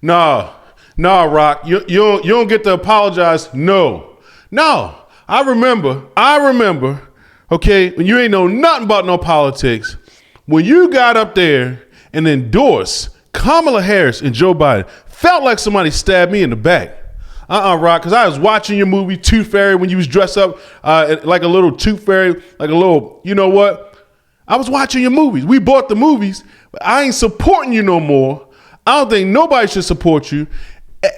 No, no, Rock. You don't get to apologize. No. I remember, okay, when you ain't know nothing about no politics, when you got up there and endorsed Kamala Harris and Joe Biden, felt like somebody stabbed me in the back. Rock, because I was watching your movie Tooth Fairy when you was dressed up like a little Tooth Fairy, like a little, you know what? I was watching your movies. We bought the movies, but I ain't supporting you no more. I don't think nobody should support you.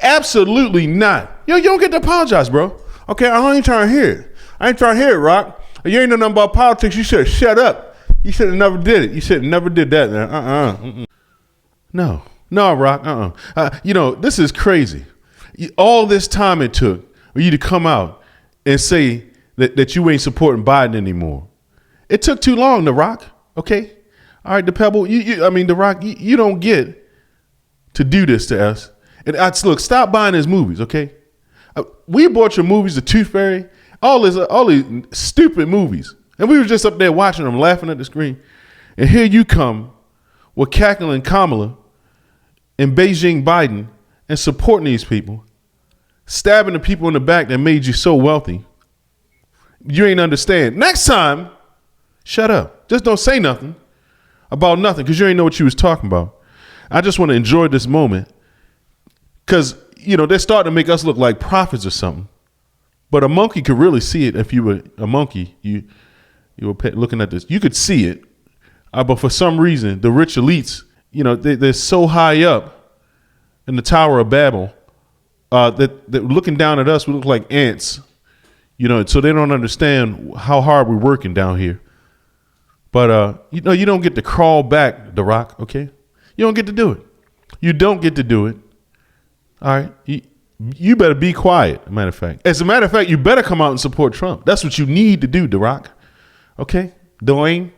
Absolutely not. You don't get to apologize, bro. Okay, I ain't trying to hear it. I ain't trying to hear it, Rock. You ain't know nothing about politics. You should have shut up. You should have never did it. You should have never did that, man. No, Rock. This is crazy. All this time it took for you to come out and say that you ain't supporting Biden anymore. It took too long, The Rock. Okay, all right, the Pebble. The Rock. You don't get to do this to us. And look, stop buying his movies. Okay, we bought your movies, The Tooth Fairy, all these stupid movies, and we were just up there watching them, laughing at the screen. And here you come with cackling Kamala and Beijing Biden and supporting these people, stabbing the people in the back that made you so wealthy. You ain't understand. Next time, shut up. Just don't say nothing about nothing because you ain't know what you was talking about. I just want to enjoy this moment because, they're starting to make us look like prophets or something. But a monkey could really see it if you were a monkey. You were looking at this. You could see it. But for some reason, the rich elites, they're so high up in the Tower of Babel that looking down at us, we look like ants. So they don't understand how hard we're working down here. But, you don't get to crawl back, The Rock, okay? You don't get to do it. You don't get to do it. All right? You better be quiet, As a matter of fact, you better come out and support Trump. That's what you need to do, The Rock. Okay? Dwayne,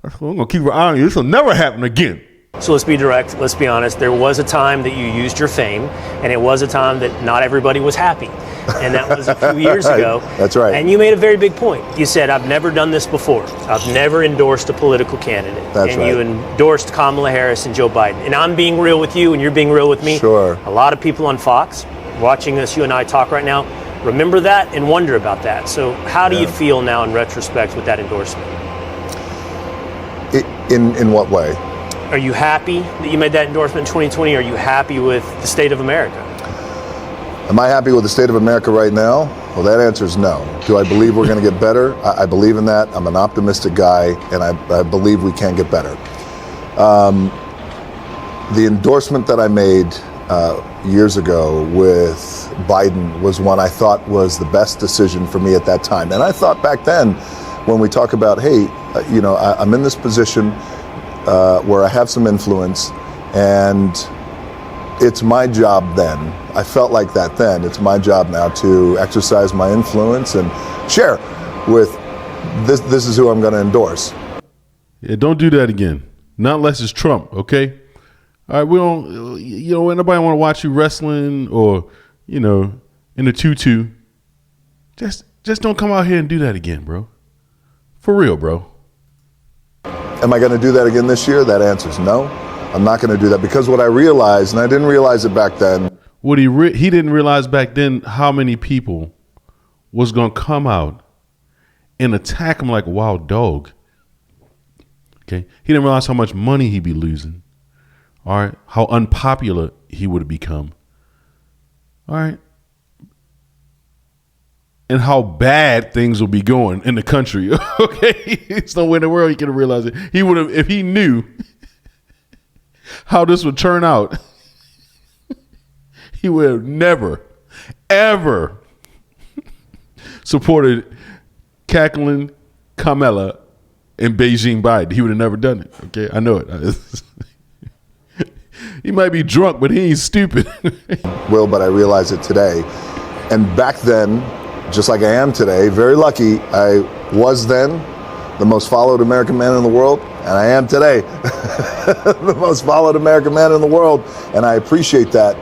I'm going to keep an eye on you. This will never happen again. So let's be direct. Let's be honest. There was a time that you used your fame, and it was a time that not everybody was happy. And that was a few years ago. That's right. And you made a very big point. You said, I've never done this before. I've never endorsed a political candidate. That's and right. you endorsed Kamala Harris and Joe Biden. And I'm being real with you, and you're being real with me. Sure. A lot of people on Fox watching us, you and I talk right now, remember that and wonder about that. So how do you feel now in retrospect with that endorsement? In what way? Are you happy that you made that endorsement in 2020? Are you happy with the state of America? Am I happy with the state of America right now? Well, that answer is no. Do I believe we're going to get better? I believe in that. I'm an optimistic guy, and I believe we can get better. The endorsement that I made years ago with Biden was one I thought was the best decision for me at that time. And I thought back then, when we talk about, hey, I'm in this position where I have some influence, and it's my job then. I felt like that then. It's my job now to exercise my influence and share with this. This is who I'm going to endorse. Yeah, don't do that again. Not unless it's Trump, okay? All right, we don't, nobody want to watch you wrestling or, in the tutu. Just don't come out here and do that again, bro. For real, bro. Am I going to do that again this year? That answer is no. I'm not going to do that because what I realized, and I didn't realize it back then. What he didn't realize back then how many people was going to come out and attack him like a wild dog. Okay? He didn't realize how much money he'd be losing. All right? How unpopular he would have become. All right? And how bad things will be going in the country. Okay? It's no way in the world he could have realized it. He would have, if he knew how this would turn out, he would have never, ever supported cackling Kamala and Beijing Biden. He would have never done it. Okay? I know it. He might be drunk, but he ain't stupid. But I realize it today. And back then, just like I am today, very lucky, I was then the most followed American man in the world, and I am today the most followed American man in the world, and I appreciate that.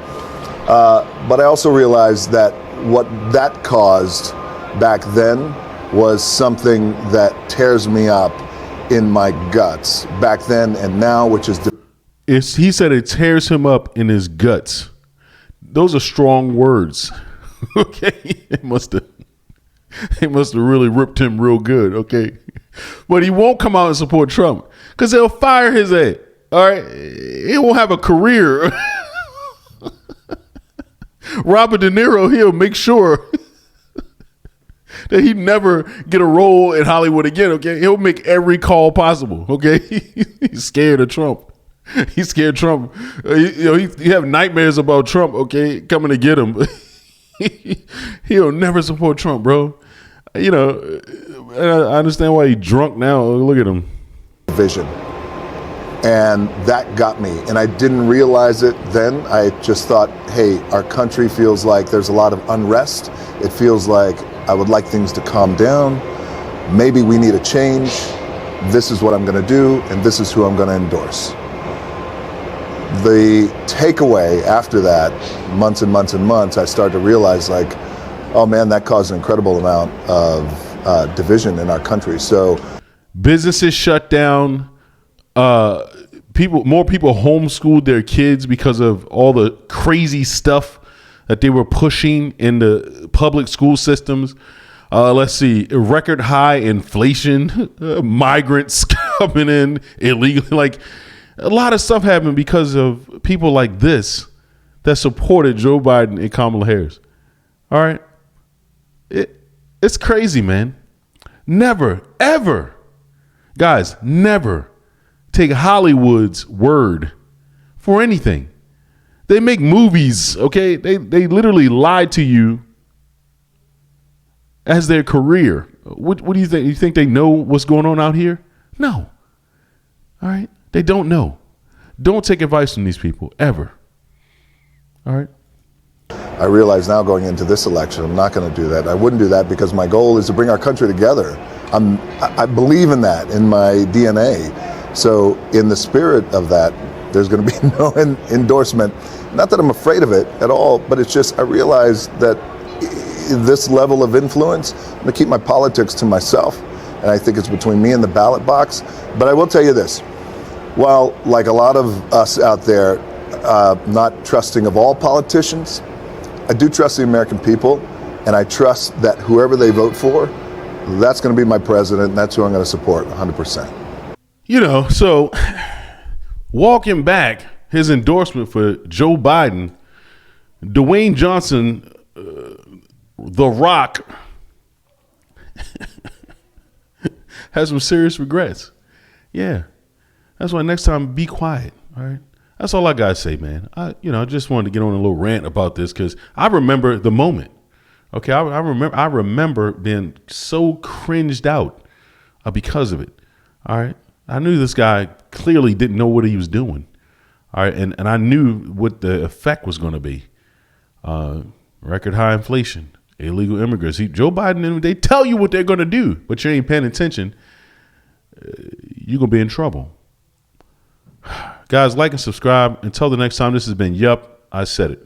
But I also realized that what that caused back then was something that tears me up in my guts back then and now, which is... He said it tears him up in his guts. those are strong words. Okay, they must have really ripped him real good. Okay, but he won't come out and support Trump because they'll fire his ass. All right, he won't have a career. Robert De Niro, he'll make sure that he never get a role in Hollywood again. Okay, he'll make every call possible. Okay, he's scared of Trump. He's scared of Trump. He have nightmares about Trump. Okay, coming to get him. He'll never support Trump, bro. I understand why he's drunk now. Look at him. Vision. And that got me. And I didn't realize it then. I just thought, hey, our country feels like there's a lot of unrest. It feels like I would like things to calm down. Maybe we need a change. This is what I'm going to do, and this is who I'm going to endorse. The takeaway after that, months and months and months, I started to realize, like, oh man, that caused an incredible amount of division in our country. So businesses shut down. More people homeschooled their kids because of all the crazy stuff that they were pushing in the public school systems. Let's see, record high inflation, migrants coming in illegally. Like, a lot of stuff happened because of people like this that supported Joe Biden and Kamala Harris. All right. It's crazy, man. Never, ever, guys, never take Hollywood's word for anything. They make movies, okay? They literally lie to you as their career. What do you think? You think they know what's going on out here? No. All right? They don't know. Don't take advice from these people, ever. All right? I realize now going into this election, I'm not going to do that. I wouldn't do that because my goal is to bring our country together. I believe in that in my DNA. So in the spirit of that, there's going to be no endorsement. Not that I'm afraid of it at all, but it's just I realize that this level of influence, I'm going to keep my politics to myself. And I think it's between me and the ballot box. But I will tell you this. While, like a lot of us out there, not trusting of all politicians, I do trust the American people, and I trust that whoever they vote for, that's going to be my president, and that's who I'm going to support 100%. So walking back his endorsement for Joe Biden, Dwayne Johnson, The Rock, has some serious regrets. Yeah. That's why next time, be quiet. All right. That's all I got to say, man. I just wanted to get on a little rant about this because I remember the moment. Okay. I remember being so cringed out because of it. All right. I knew this guy clearly didn't know what he was doing. All right. And I knew what the effect was going to be. Record high inflation, illegal immigrants. Joe Biden, they tell you what they're going to do, but you ain't paying attention. You're going to be in trouble. Guys, like and subscribe. Until the next time, this has been Yup, I Said It.